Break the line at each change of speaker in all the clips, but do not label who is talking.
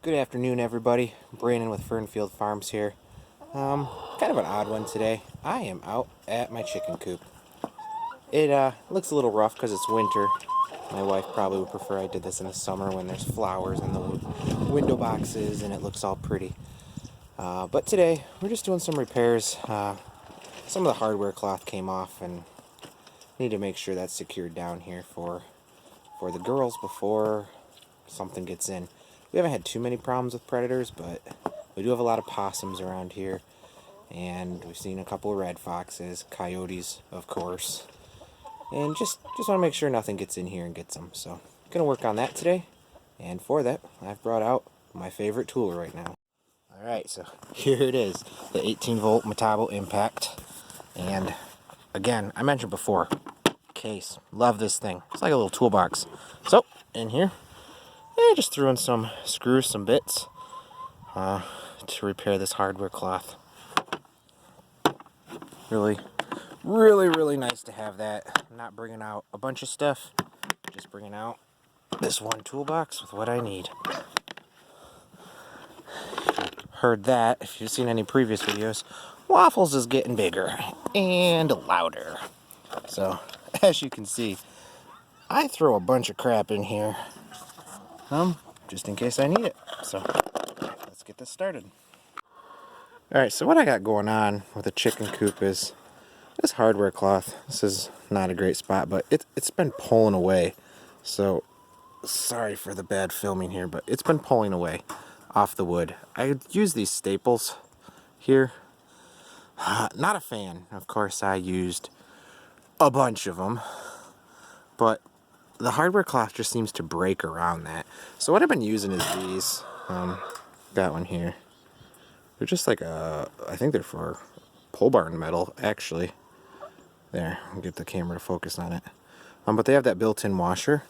Good afternoon, everybody. Brandon with Fernfield Farms here. Kind of an odd one today. I am out at my chicken coop. It looks a little rough because it's winter. My wife probably would prefer I did this in the summer when there's flowers in the window boxes and it looks all pretty. But today we're just doing some repairs. Some of the hardware cloth came off and need to make sure that's secured down here for the girls before something gets in. We haven't had too many problems with predators, but we do have a lot of possums around here, and we've seen a couple of red foxes, coyotes, of course, and just want to make sure nothing gets in here and gets them. So, gonna work on that today, and for that, I've brought out my favorite tool right now. All right, so here it is, the 18-volt Metabo Impact, and again, I mentioned before, case, love this thing. It's like a little toolbox. So, in here. Just threw in some screws, some bits to repair this hardware cloth. Really nice to have that. I'm not bringing out a bunch of stuff, just bringing out this one toolbox with what I need. Heard that, if you've seen any previous videos, Waffles is getting bigger and louder. So, as you can see, I throw a bunch of crap in here. Just in case I need it. So, let's get this started. Alright, so what I got going on with the chicken coop is this hardware cloth. This is not a great spot, but it's been pulling away. So, sorry for the bad filming here, but it's been pulling away off the wood. I use these staples here. Not a fan. Of course, I used a bunch of them, but the hardware cloth just seems to break around that. So what I've been using is these. Got one here. They're just like I think they're for pole barn metal, actually. There, I'll get the camera to focus on it. But they have that built-in washer,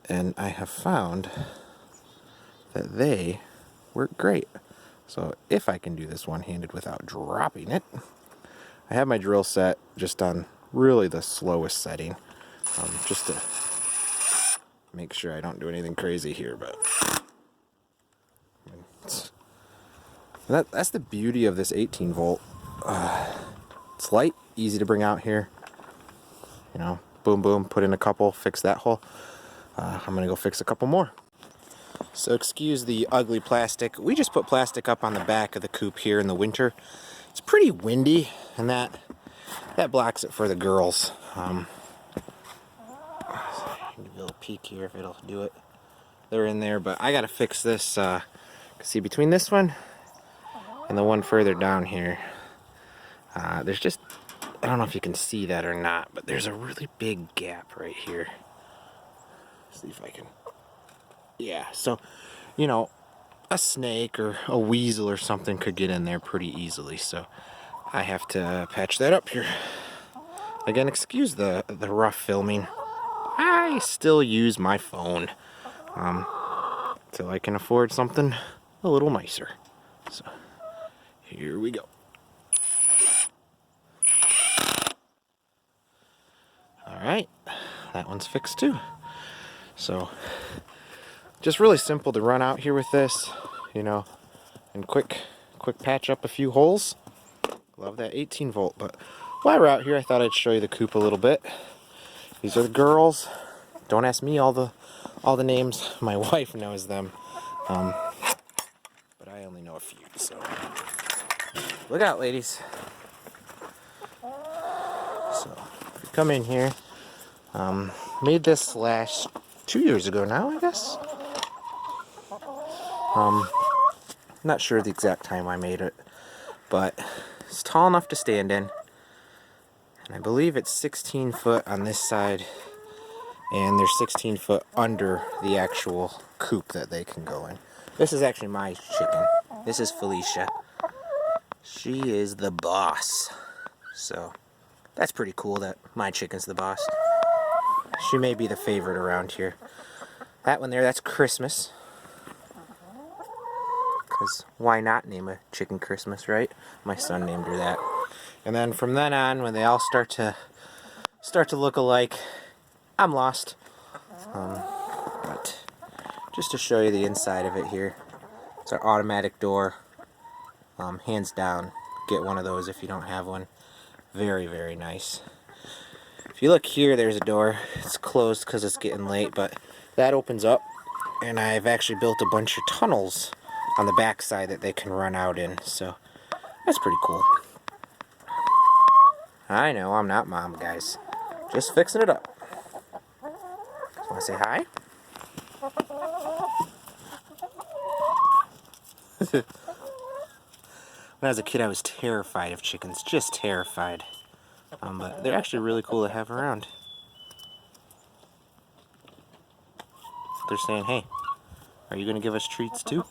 and I have found that they work great. So if I can do this one-handed without dropping it, I have my drill set just on really the slowest setting, just to make sure I don't do anything crazy here, but that's the beauty of this 18 volt. It's light, easy to bring out here. You know, boom, boom, put in a couple, fix that hole. I'm gonna go fix a couple more. So excuse the ugly plastic. We just put plastic up on the back of the coop here in the winter. It's pretty windy, and that blocks it for the girls. Give you a little peek here if it'll do it. They're in there, but I gotta fix this. See, between this one and the one further down here, there's just, I don't know if you can see that or not, but there's a really big gap right here. See if I can. Yeah, so, you know, a snake or a weasel or something could get in there pretty easily, so I have to patch that up here. Again, excuse the rough filming. I still use my phone till I can afford something a little nicer. So, here we go. Alright, that one's fixed too. So, just really simple to run out here with this, you know, and quick patch up a few holes. Love that 18 volt, but while we're out here, I thought I'd show you the coop a little bit. These are the girls. Don't ask me all the names. My wife knows them, but I only know a few. So look out, ladies. So if you come in here, made this last 2 years ago now, I guess. Not sure the exact time I made it, but it's tall enough to stand in. And I believe it's 16 foot on this side, and they're 16 foot under the actual coop that they can go in. This is actually my chicken. This is Felicia. She is the boss. So, that's pretty cool that my chicken's the boss. She may be the favorite around here. That one there, that's Christmas. Because why not name a chicken Christmas, right? My son named her that. And then from then on, when they all start to look alike, I'm lost. But just to show you the inside of it here, It's our automatic door. Hands down, get one of those if you don't have one. Very, very nice. If you look here, there's a door. It's closed because it's getting late, but that opens up, and I've actually built a bunch of tunnels on the back side that they can run out in, so that's pretty cool. I know, I'm not mom, guys. Just fixing it up. Want to say hi? When I was a kid, I was terrified of chickens, just terrified. But they're actually really cool to have around. They're saying, hey, are you going to give us treats too?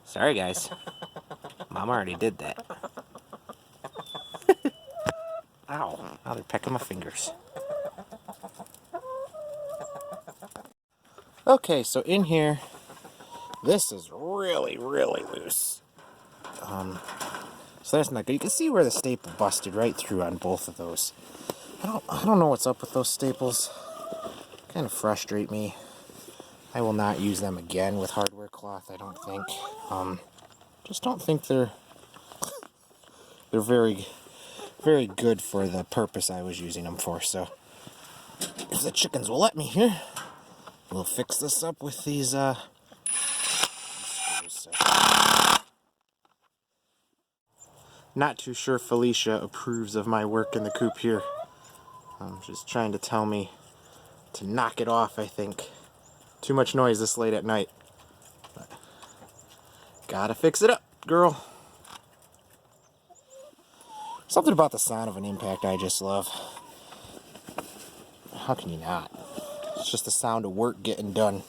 Sorry, guys. Mom already did that. Ow. Now they're pecking my fingers. Okay, so in here, this is really, really loose. So that's not good. You can see where the staple busted right through on both of those. I don't know what's up with those staples. Kind of frustrate me. I will not use them again with hardware cloth, I don't think. Just don't think they're very, very good for the purpose I was using them for. So if the chickens will let me here, we'll fix this up with these screws. So. Not too sure Felicia approves of my work in the coop here. She's trying to tell me to knock it off, I think. Too much noise this late at night. But gotta fix it up, girl. Something about the sound of an impact I just love. How can you not? It's just the sound of work getting done.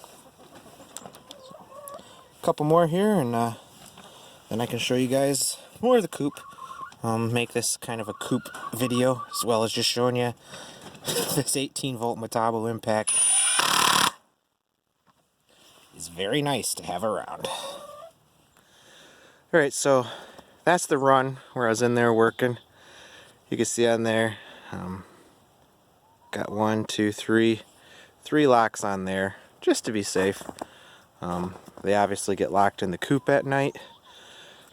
So, a couple more here, and then I can show you guys more of the coop. Make this kind of a coop video, as well as just showing you this 18-volt Metabo impact. Is very nice to have around. Alright, so that's the run where I was in there working. You can see on there, got 1, 2, 3 locks on there, just to be safe. They obviously get locked in the coop at night,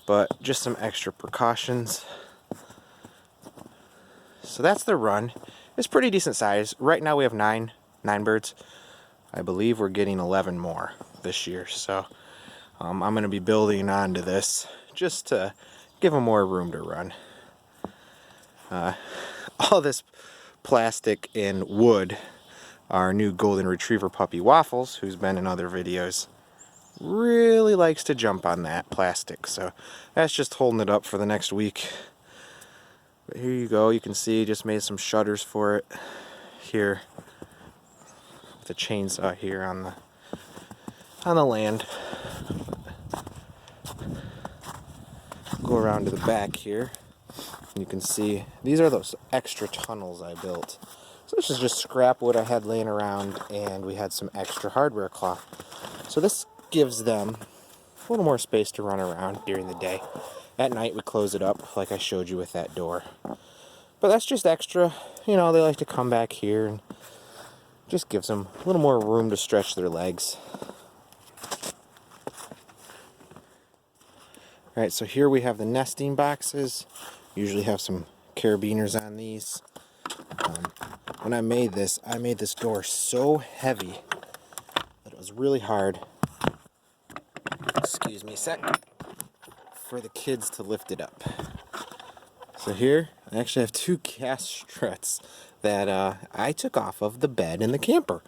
but just some extra precautions. So that's the run. It's pretty decent size. Right now we have nine birds. I believe we're getting 11 more this year, so I'm going to be building onto this just to give them more room to run. All this plastic and wood, our new golden retriever puppy Waffles, who's been in other videos, really likes to jump on that plastic, so that's just holding it up for the next week. But here you go, you can see just made some shutters for it here with a chainsaw here on the land. Go around to the back here, and you can see these are those extra tunnels I built. So this is just scrap wood I had laying around, and we had some extra hardware cloth. So this gives them a little more space to run around during the day. At night we close it up like I showed you with that door. But that's just extra, you know, they like to come back here and just gives them a little more room to stretch their legs. Alright, so here we have the nesting boxes. Usually have some carabiners on these. When I made this door so heavy that it was really hard, excuse me a sec, for the kids to lift it up. So here, I actually have 2 gas struts that I took off of the bed in the camper,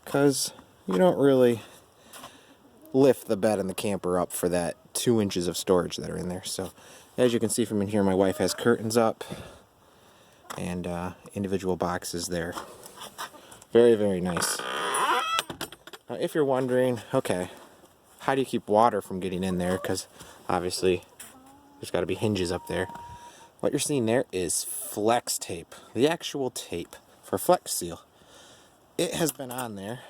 because you don't really lift the bed in the camper up for that 2 inches of storage that are in there. So as you can see from in here, my wife has curtains up and individual boxes there. Very, very nice. Now, if you're wondering, okay, how do you keep water from getting in there? Because obviously there's got to be hinges up there. What you're seeing there is flex tape, the actual tape for Flex Seal. It has been on there,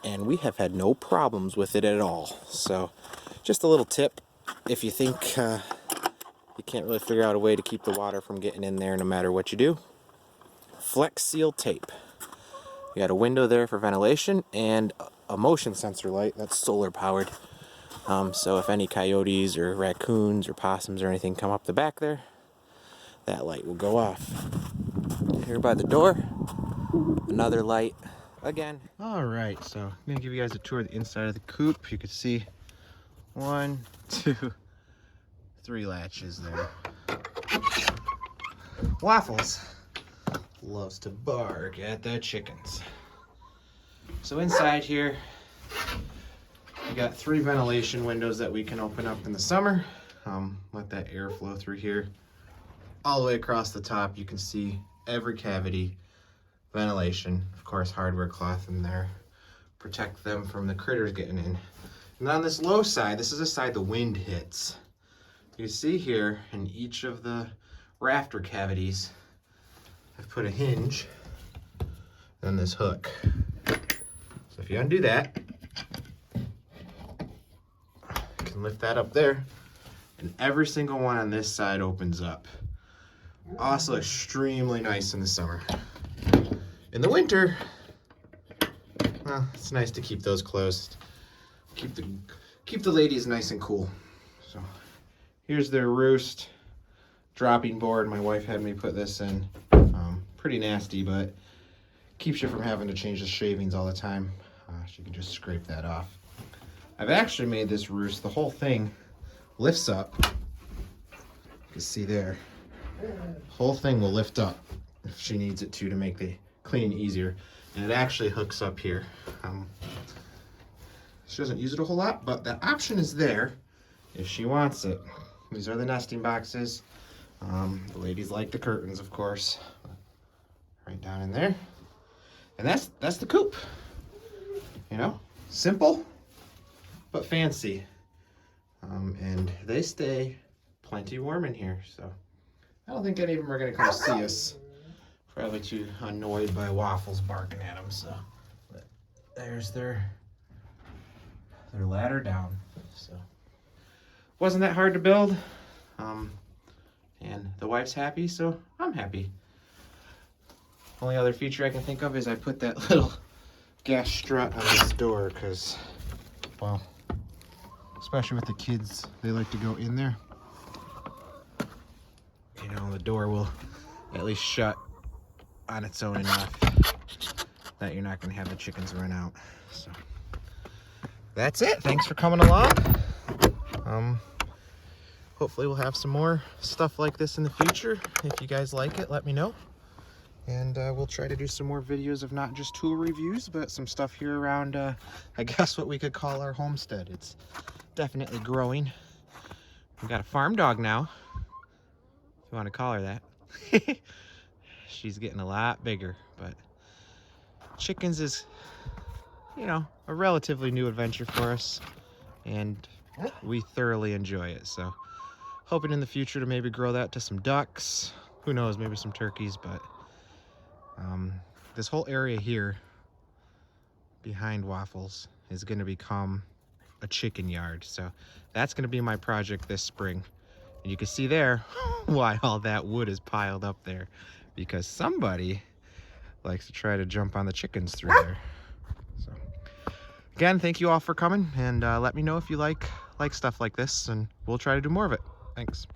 and we have had no problems with it at all. So just a little tip, if you think you can't really figure out a way to keep the water from getting in there no matter what you do, Flex Seal tape. You got a window there for ventilation and a motion sensor light that's solar powered. So if any coyotes or raccoons or possums or anything come up the back there, that light will go off. Here by the door, another light again. All right, so I'm gonna give you guys a tour of the inside of the coop. You can see 1, 2, 3 latches there. Waffles loves to bark at the chickens. So inside here, we got 3 ventilation windows that we can open up in the summer. Let that air flow through here. All the way across the top, you can see every cavity, ventilation, of course, hardware cloth in there. Protect them from the critters getting in. And on this low side, this is the side the wind hits. You see here in each of the rafter cavities, I've put a hinge and this hook. So if you undo that, you can lift that up there, and every single one on this side opens up. Also extremely nice in the summer. In the winter, well, it's nice to keep those closed. Keep the ladies nice and cool. So here's their roost dropping board. My wife had me put this in. Pretty nasty, but keeps you from having to change the shavings all the time. So you can just scrape that off. I've actually made this roost, the whole thing lifts up. You can see there. The whole thing will lift up if she needs it to make the cleaning easier. And it actually hooks up here. She doesn't use it a whole lot, but that option is there if she wants it. These are the nesting boxes. The ladies like the curtains, of course. Right down in there. And that's the coop. You know, simple but fancy. And they stay plenty warm in here, so I don't think any of them are gonna come see us. Probably too annoyed by Waffles barking at them, so. But there's their ladder down, so. Wasn't that hard to build. And the wife's happy, so I'm happy. Only other feature I can think of is I put that little gas strut on this door, because, well, especially with the kids, they like to go in there. You know, the door will at least shut on its own enough that you're not going to have the chickens run out. So that's it. Thanks for coming along. Hopefully we'll have some more stuff like this in the future. If you guys like it, let me know. And we'll try to do some more videos of not just tool reviews, but some stuff here around, I guess what we could call our homestead. It's definitely growing. We've got a farm dog now, if you want to call her that. She's getting a lot bigger, but chickens is, you know, a relatively new adventure for us, and we thoroughly enjoy it. So hoping in the future to maybe grow that to some ducks, who knows, maybe some turkeys. But this whole area here behind Waffles is going to become a chicken yard. So that's going to be my project this spring. And you can see there why all that wood is piled up there, because somebody likes to try to jump on the chickens through there. So again, thank you all for coming, and let me know if you like stuff like this, and we'll try to do more of it. Thanks.